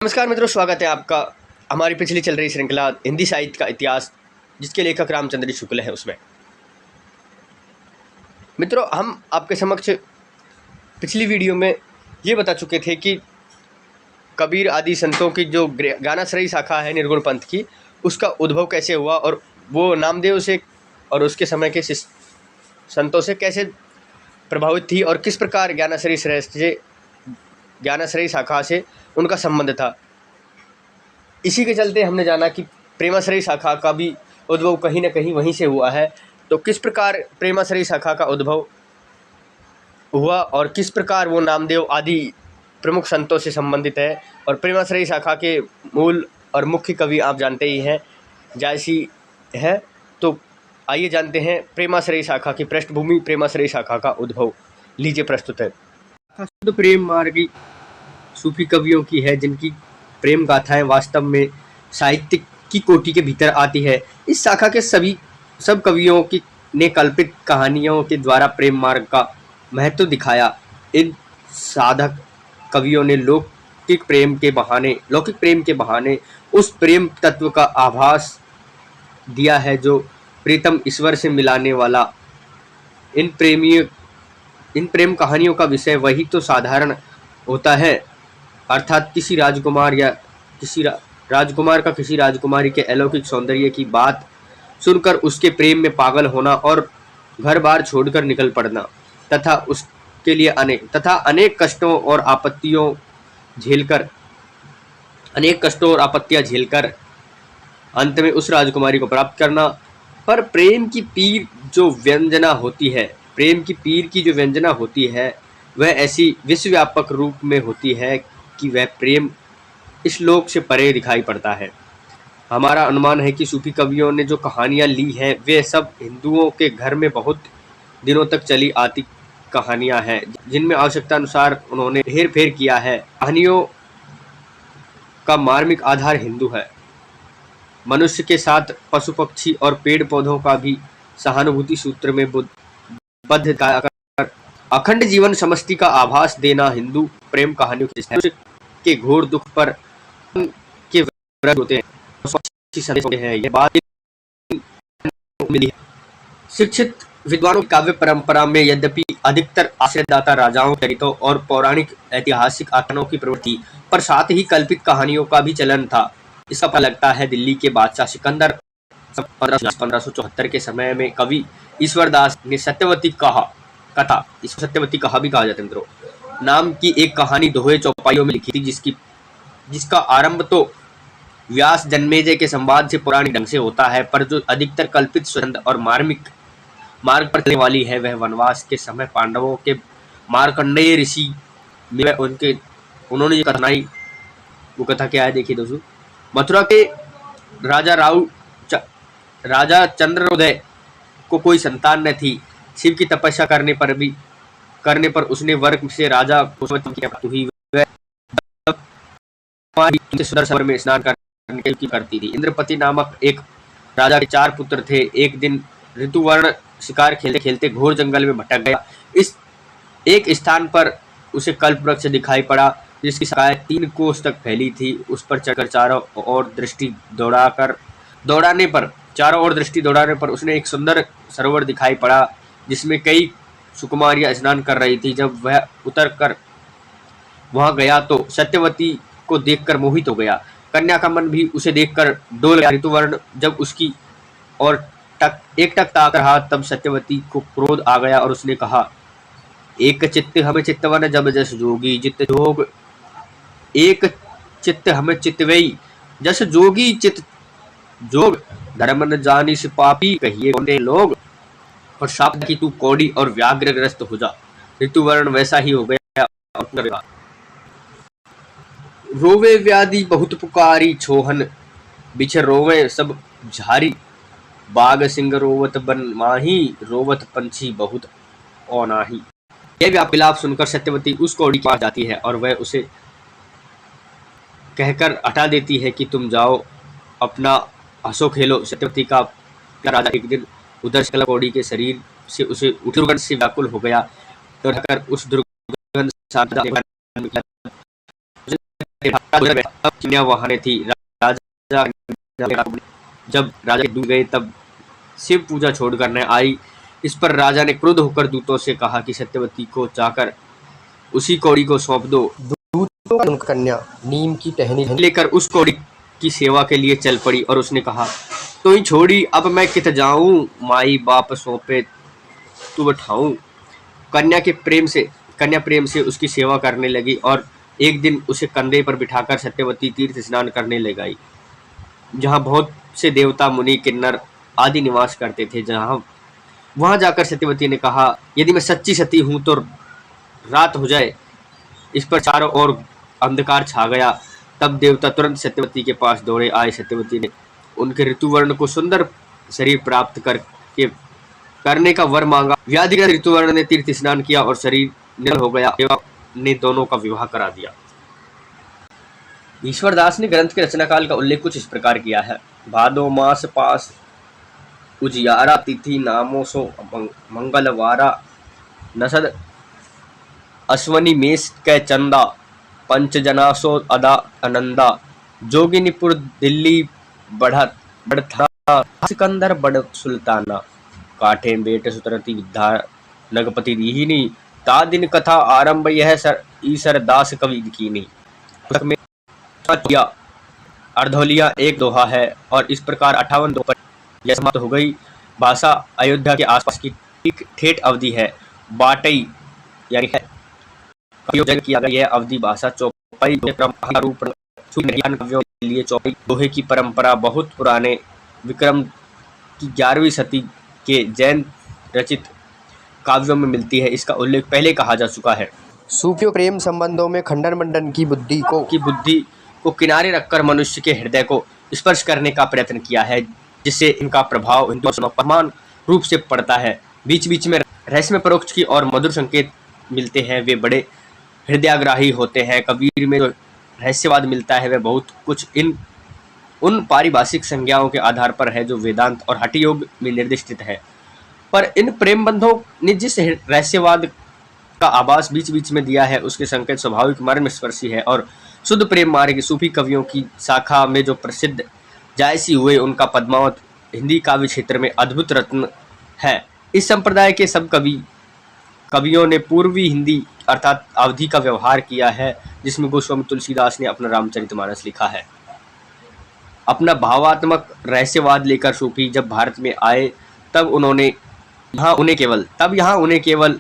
नमस्कार मित्रों, स्वागत है आपका हमारी पिछली चल रही श्रृंखला हिंदी साहित्य का इतिहास, जिसके लेखक रामचंद्र शुक्ल है। उसमें मित्रों, हम आपके समक्ष पिछली वीडियो में ये बता चुके थे कि कबीर आदि संतों की जो ज्ञानाश्रयी शाखा है निर्गुण पंथ की, उसका उद्भव कैसे हुआ और वो नामदेव से और उसके समय के संतों से कैसे प्रभावित थी और किस प्रकार ज्ञानाश्रयी शाखा से उनका संबंध था। इसी के चलते हमने जाना कि प्रेमाश्रयी शाखा का भी उद्भव कहीं न कहीं वहीं से हुआ है। तो किस प्रकार प्रेमाश्रयी शाखा का उद्भव हुआ और किस प्रकार वो नामदेव आदि प्रमुख संतों से संबंधित है, और प्रेमाश्रयी शाखा के मूल और मुख्य कवि आप जानते ही हैं, जायसी है। तो आइए जानते हैं प्रेमाश्रयी शाखा की पृष्ठभूमि, प्रेमाश्रयी शाखा का उद्भव। लीजिए प्रस्तुत है। शुद्ध प्रेम मार्गी सूफी कवियों की है, जिनकी प्रेम गाथाएं वास्तव में साहित्य की कोटि के भीतर आती है। इस शाखा के सब कवियों की ने कल्पित कहानियों के द्वारा प्रेम मार्ग का महत्व दिखाया। इन साधक कवियों ने लौकिक प्रेम के बहाने उस प्रेम तत्व का आभास दिया है जो प्रीतम ईश्वर से मिलाने वाला। इन प्रेम कहानियों का विषय वही तो साधारण होता है, अर्थात किसी राजकुमार का किसी राजकुमारी के अलौकिक सौंदर्य की बात सुनकर उसके प्रेम में पागल होना और घर बार छोड़कर निकल पड़ना, तथा अनेक कष्टों और आपत्तियां झेलकर अंत में उस राजकुमारी को प्राप्त करना। पर प्रेम की पीर की जो व्यंजना होती है वह ऐसी विश्वव्यापक रूप में होती है कि वह प्रेम इस लोक से परे दिखाई पड़ता है। हमारा अनुमान है कि सूफी कवियों ने जो कहानियां ली हैं वे सब हिंदुओं के घर में बहुत दिनों तक चली आती कहानियां हैं, जिनमें आवश्यकता अनुसार उन्होंने हेर फेर किया है। कहानियों का मार्मिक आधार हिंदू है। मनुष्य के साथ पशु पक्षी और पेड़ पौधों का भी सहानुभूति सूत्र में बद्ध कर अखंड जीवन समष्टि का आभास देना हिंदू प्रेम कहानियों के घोर दुख पर के व्रत होते हैं। यह बात मिली है। शिक्षित विद्वानों की काव्य परंपरा में यद्यपि अधिकतर आश्रयदाता राजाओं, चरित्रों और पौराणिक ऐतिहासिक आख्यानों की प्रवृत्ति पर साथ ही कल्पित कहानियों का भी चलन था। इसका पता लगता है दिल्ली के बादशाह सिकंदर 1574 के समय में कवि ईश्वरदास ने सत्यवती कहा भी कहा जाता है मित्रों, नाम की एक कहानी दोहे चौपाइयों में लिखी थी, जिसका आरंभ तो व्यास जन्मेजय के संवाद से पौराणिक ढंग से होता है, पर जो अधिकतर कल्पित सुरंद और मार्मिक मार्ग पर चलने वाली है वह वनवास के समय पांडवों के मार्कंडेय ऋषि में उन्होंने जो कथनाई, वो कथा क्या है देखिए दोस्तों। मथुरा के राजा चंद्रोदय को कोई संतान न थी। शिव की तपस्या करने पर उसने वर से राजा को हुई। सुंदर सरोवर में स्नान करने की करती थी। इंद्रपति नामक एक राजा के 4 पुत्र थे। एक दिन ऋतुवर्ण शिकार खेलते खेलते घोर जंगल में भटक गया। इस एक स्थान पर उसे कल्प वृक्ष दिखाई पड़ा, जिसकी शाखाएं 3 कोस तक फैली थी। उस पर चढ़कर चारों ओर दृष्टि दौड़ाने पर उसने एक सुंदर सरोवर दिखाई पड़ा, जिसमें कई सुकुमारियां स्नान कर रही थी। जब वह उतर कर वहां गया तो सत्यवती को देखकर मोहित हो गया। कन्या का मन भी उसे देखकर डोल गया। ऋतुवर्ण जब उसकी और एक टक ताक रहा, तब सत्यवती को क्रोध आ गया और उसने कहा, एक चित्त हमें चित्तवन जब जस जोगी चित्त जोग, एक चित्त हमें चित्तवई जस जोगी चित्त जोग, धर्म न जानिस पापी कहिए कौने लोग, और शाप की तू कौड़ी और व्याघ्रग्रस्त हो जा। ऋतुवर्ण वैसा ही हो गया। रोवे व्याधि बहुत पुकारी छोहन, बिछे रोवे सब झारी, बाग सिंह रोवत बन माही, रोवत पंछी बहुत औनाही। यह विलाप सुनकर सत्यवती उस कौड़ी के पास जाती है और वह उसे कहकर हटा देती है कि तुम जाओ अपना हंसो खेलो। सत्यवती का राजा एक दिन उधर से कौड़ी के शरीर से उसे दुर्गंध से व्याकुल हो गया, तो उस दुर्गंध वहां थी। राजा जब राजा डूब गए तब शिव पूजा छोड़ करने आई। इस पर राजा ने क्रुद्ध होकर दूतों से कहा कि सत्यवती को जाकर उसी कौड़ी को सौंप दो। दूतों कन्या नीम की टहनी लेकर उस कौड़ी की सेवा के लिए चल पड़ी और उसने कहा, तो ही छोड़ी अब मैं कित जाऊं, माई बाप सौंपे तू बैठाऊं। कन्या प्रेम से उसकी सेवा करने लगी और एक दिन उसे कंधे पर बिठाकर सत्यवती तीर्थ स्नान करने ले गई, जहाँ बहुत से देवता मुनि किन्नर आदि निवास करते थे। वहां जाकर सत्यवती ने कहा, यदि मैं सच्ची सती हूं तो रात हो जाए। इस पर चारों ओर अंधकार छा गया। तब देवता तुरंत सत्यवती के पास दौड़े आए। सत्यवती ने उनके ऋतुवर्ण को सुंदर शरीर प्राप्त करने का वर मांगा। व्याधिग्रस्त ऋतुवर्ण ने तीर्थ स्नान किया और शरीर निर्मल हो गया एवं ने दोनों का विवाह करा दिया। ईश्वरदास ने ग्रंथ के रचना काल का उल्लेख कुछ इस प्रकार किया है। भादो मास पास उजियारा, तिथि नामो सो मंगलवारा, नसद अश्वनी मेष कै चंदा, पंचजनासो अदा आनंदा, जोगिनीपुर दिल्ली बढ़था, सिकंदर बड़ सुल्ताना, काठे बेट सुतरती विद्या नगपति दीहिनी, ता दिन कथा आरंभ यह ईसर दास कवि कीनी। में अर्धोलिया एक दोहा है और इस प्रकार 58 दोह पर यह समाप्त हो गई। भाषा अयोध्या के आसपास की ठेठ अवधि है। बाटई यानी है कवियों किया गया। यह अवधि भाषा चौपाई का रूप कवियों के लिए चौपाई दोहे की परंपरा बहुत पुराने विक्रम की 11वीं सदी के जैन रचित काव्यों में मिलती है। इसका उल्लेख पहले कहा जा चुका है। सूफियों प्रेम संबंधों में खंडन मंडन की बुद्धि को किनारे रखकर मनुष्य के हृदय को स्पर्श करने का प्रयत्न किया है, जिससे इनका प्रभाव हिंदू समान रूप से पड़ता है। बीच बीच में रहस्यमय परोक्ष की और मधुर संकेत मिलते हैं, वे बड़े हृदयाग्राही होते हैं। कबीर में जो रहस्यवाद मिलता है वह बहुत कुछ उन पारिभाषिक संज्ञाओं के आधार पर है जो वेदांत और हठ योग में निर्दिष्टित है। पर इन प्रेम बंधों ने जिस रहस्यवाद का आभास बीच बीच में दिया है उसके संकेत स्वाभाविक मर्मस्पर्शी है और शुद्ध प्रेम मार्ग सूफी कवियों की शाखा में जो प्रसिद्ध जायसी हुए उनका पद्मावत हिंदी काव्य क्षेत्र में अद्भुत रत्न है। इस संप्रदाय के सब कवियों ने पूर्वी हिंदी अर्थात अवधि का व्यवहार किया है, जिसमें गोस्वामी तुलसीदास ने अपना रामचरितमानस लिखा है। अपना भावात्मक रहस्यवाद लेकर सूफी जब भारत में आए तब यहाँ उन्हें केवल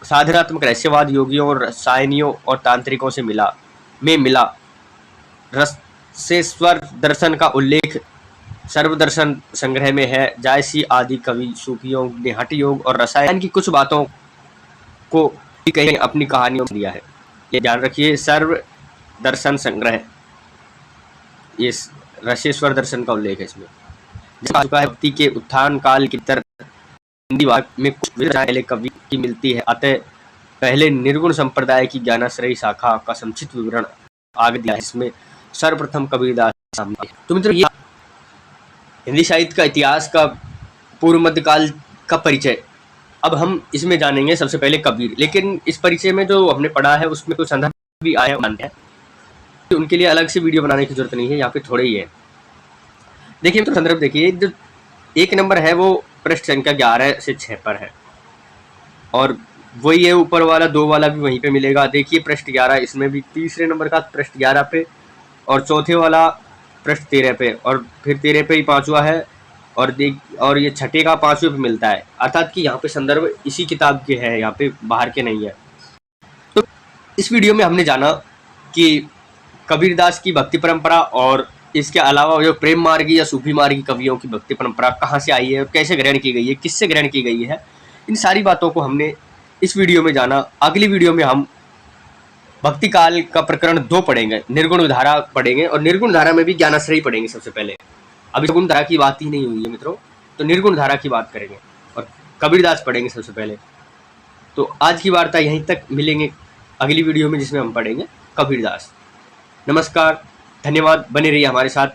साधनात्मक रहस्यवाद योगियों और रसायनियों और तांत्रिकों से मिला। रसेश्वर दर्शन का उल्लेख सर्वदर्शन संग्रह में है। जायसी आदि कवि सूफियों ने हठ योग और रसायन की कुछ बातों को भी कहीं अपनी कहानियों में दिया है। ये ध्यान रखिए, सर्व दर्शन संग्रह, ये रसेश्वर दर्शन का उल्लेख है इसमें। भक्ति के उत्थान काल की तरह हिंदी में कुछ पहले कवि की मिलती है, अतः पहले निर्गुण संप्रदाय की ज्ञानाश्रयी शाखा का संक्षिप्त विवरण आगे दिया है। इसमें सर्वप्रथम कबीरदास सामने है। तो मित्रों, ये हिंदी साहित्य का इतिहास का पूर्व मध्यकाल का परिचय। अब हम इसमें जानेंगे सबसे पहले कबीर, लेकिन इस परिचय में जो हमने पढ़ा है उसमें कुछ संदर्भ भी आए हैं, तो उनके लिए अलग से वीडियो बनाने की जरूरत नहीं है, यहाँ पे थोड़े ही है। देखिए तो संदर्भ देखिए, जो एक नंबर है वो पृष्ठ संख्या 11 से 6 पर है और वही है ऊपर वाला 2 वाला भी वहीं पे मिलेगा। देखिए पृष्ठ 11, इसमें भी तीसरे नंबर का पृष्ठ 11 पे और चौथे वाला पृष्ठ 13 पे और फिर 13 पे ही 5वां है और ये छठे का 5वें पे मिलता है। अर्थात कि यहाँ पे संदर्भ इसी किताब के हैं, यहाँ पे बाहर के नहीं है। तो इस वीडियो में हमने जाना कि कबीरदास की भक्ति परंपरा और इसके अलावा जो प्रेम मार्गी या सूफी मार्गी कवियों की भक्ति परंपरा कहाँ से आई है और कैसे ग्रहण की गई है, किससे ग्रहण की गई है, इन सारी बातों को हमने इस वीडियो में जाना। अगली वीडियो में हम भक्ति काल का प्रकरण 2 पढ़ेंगे, निर्गुण धारा पढ़ेंगे और निर्गुण धारा में भी ज्ञानाश्रयी पढ़ेंगे सबसे पहले। अभी निर्गुण धारा की बात ही नहीं हुई है मित्रों, तो निर्गुण धारा की बात करेंगे और कबीरदास पढ़ेंगे सबसे पहले। तो आज की वार्ता यहीं तक, मिलेंगे अगली वीडियो में जिसमें हम पढ़ेंगे कबीरदास। नमस्कार, धन्यवाद, बने रहिए हमारे साथ।